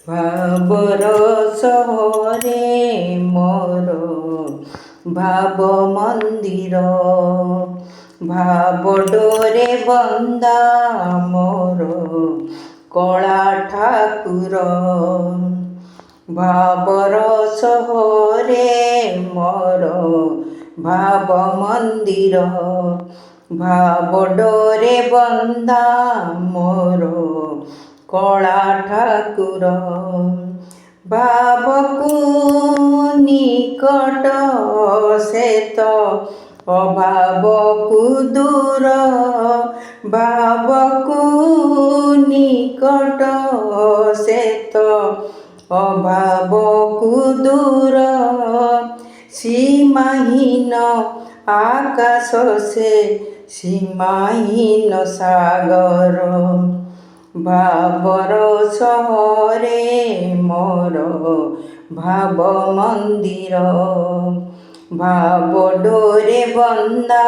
ଭାବର ସହରେ ମୋର ଭାବ ମନ୍ଦିର, ଭାବ ଡୋରେ ବନ୍ଦା ମୋର କଳା ଠାକୁର। ଭାବର ସହରେ ମୋର ଭାବ ମନ୍ଦିର, ଭାବ ଡୋରେ ବନ୍ଦା ମୋର କଳା ଠାକୁର। ଭାବକୁ ନିକଟ ସେ ତ ଅଭାବକୁ ଦୂର, ଭାବକୁ ନିକଟ ସେ ତ ଅଭାବକୁ ଦୂର। ସୀମାହୀନ ଆକାଶ ସେ ସୀମାହୀନ ସାଗର, ଭାବର ସହରେ ମୋର ଭାବ ମନ୍ଦିର, ଭାବ ଡୋରେ ବନ୍ଦା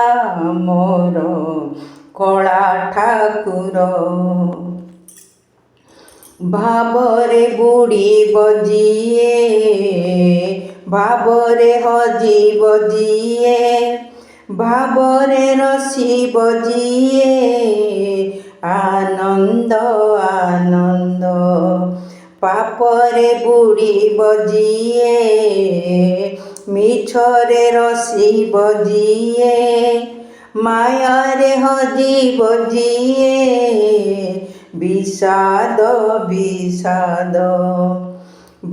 ମୋର କଳା ଠାକୁର। ଭାବରେ ବୁଡ଼ିବ ଯିଏ, ଭାବରେ ହଜିବ ଯିଏ, ଭାବରେ ରସିବ ଯିଏ, ଆନନ୍ଦ ଆନନ୍ଦ। ପାପରେ ବୁଡ଼ିବ ଯିଏ, ମିଛରେ ରସିବ ଯିଏ, ମାୟାରେ ହଜିବ ଯିଏ, ବିଷାଦ ବିଷାଦ।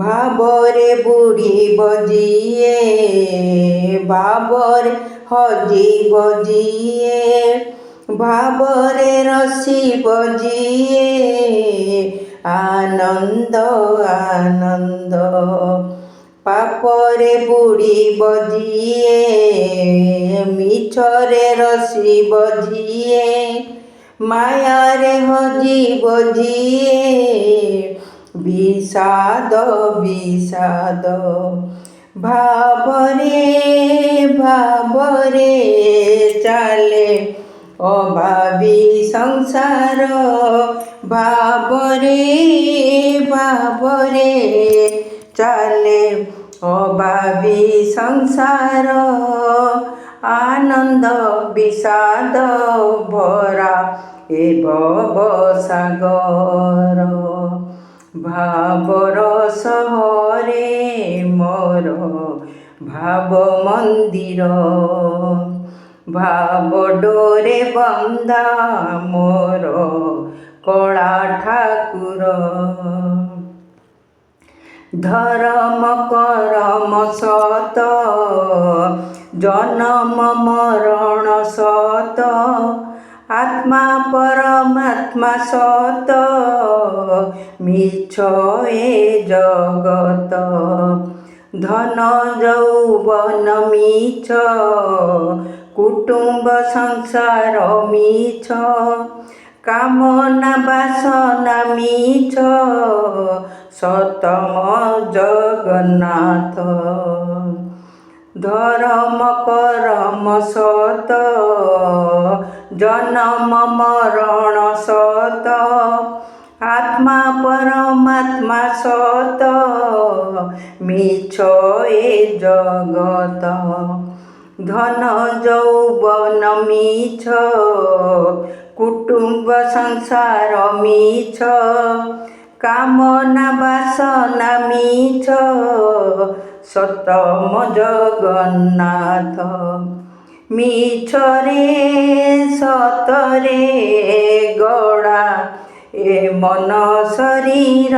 ଭାବରେ ବୁଡ଼ିବ ଯିଏ, ଭାବରେ ହଜିବ ଯିଏ, ଭାବରେ ରସିବ ଯିଏ, ଆନନ୍ଦ ଆନନ୍ଦ। ପାପରେ ବୁଡ଼ିବ ଯିଏ, ମିଛରେ ରସିବ ଯିଏ, ମାୟାରେ ହଜିବ ଯିଏ, ବିଷାଦ ବିଷାଦ। ଭାବରେ ଭାବରେ ଚାଲେ ଅଭାବୀ ସଂସାର, ଭାବରେ ଭାବରେ ଚାଲେ ଅଭାବୀ ସଂସାର। ଆନନ୍ଦ ବିଷାଦ ଭରା ଏ ଭବ ସାଗର, ଭାବର ସହରେ ମୋର ଭାବ ମନ୍ଦିର, ଭାବ ଡୋରେ ବନ୍ଦା ମୋର କଳା ଠାକୁର। ଧରମ କରମ ସତ, ଜନମ ମରଣ ସତ, ଆତ୍ମା ପରମାତ୍ମା ସତ, ମିଛ ଏ ଜଗତ। ଧନ ଯୌବନ ମିଛ, କୁଟୁମ୍ବ ସଂସାର ମିଛ, କାମନା ବାସନା ମିଛ, ସତମ ଜଗନ୍ନାଥ। ଧରମ କରମ ସତ, ଜନମ ମରଣ ସତ, ଆତ୍ମା ପରମାତ୍ମା ସତ, ମିଛ ଏ ଜଗତ। ଧନ ଯୌବନ ମିଛ, କୁଟୁମ୍ବ ସଂସାର ମିଛ, କାମନା ବାସନା ମିଛ, ସତମ ଜଗନ୍ନାଥ। ମିଛରେ ସତରେ ଗଢ଼ା ଏ ମନ ଶରୀର,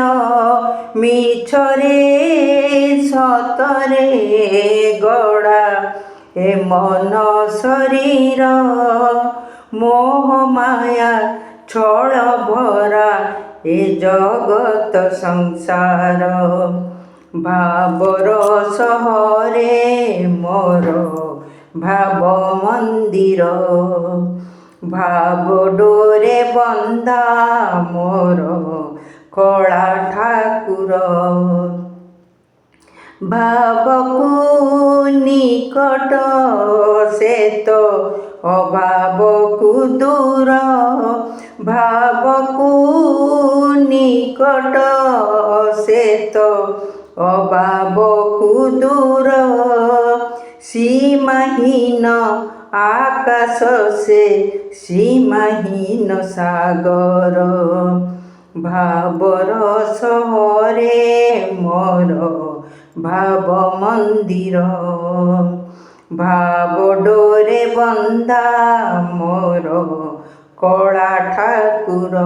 ମିଛରେ ସତରେ ଗଢ଼ା ଏ ମନ ଶରୀର, ମୋହ ମାୟା ଛଳ ଭରା ଏ ଜଗତ ସଂସାର। ଭାବର ସହରେ ମୋର ଭାବ ମନ୍ଦିର, ଭାବ ଡୋରେ ବନ୍ଦା ମୋର କଳା ଠାକୁର। ଭାବକୁ ନିକଟ ସେ ତ ଅଭାବକୁ ଦୂର, ଭାବକୁ ନିକଟ ସେ ତ ଅଭାବକୁ ଦୂର ସୀମାହୀନ ଆକାଶ ସେ ସୀମାହୀନ ସାଗର ଭାବର ସହରେ ମୋର ଭାବ ମନ୍ଦିର ଭାବ ଡୋରେ ବନ୍ଧା ମୋର କଳା ଠାକୁର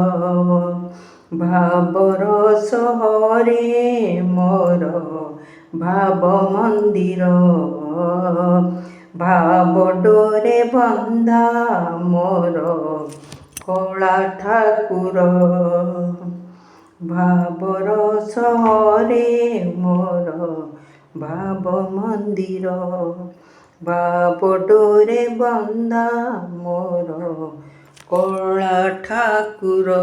ଭାବର ସହରେ ମୋର ଭାବ ମନ୍ଦିର ଭାବ ଡୋରେ ବନ୍ଧା ମୋର କଳା ଠାକୁର ଭାବର ସହରେ ମୋର ଭାବ ମନ୍ଦିର ଭାବ ଡୋରେ ବନ୍ଧା ମୋର କଳା ଠାକୁର।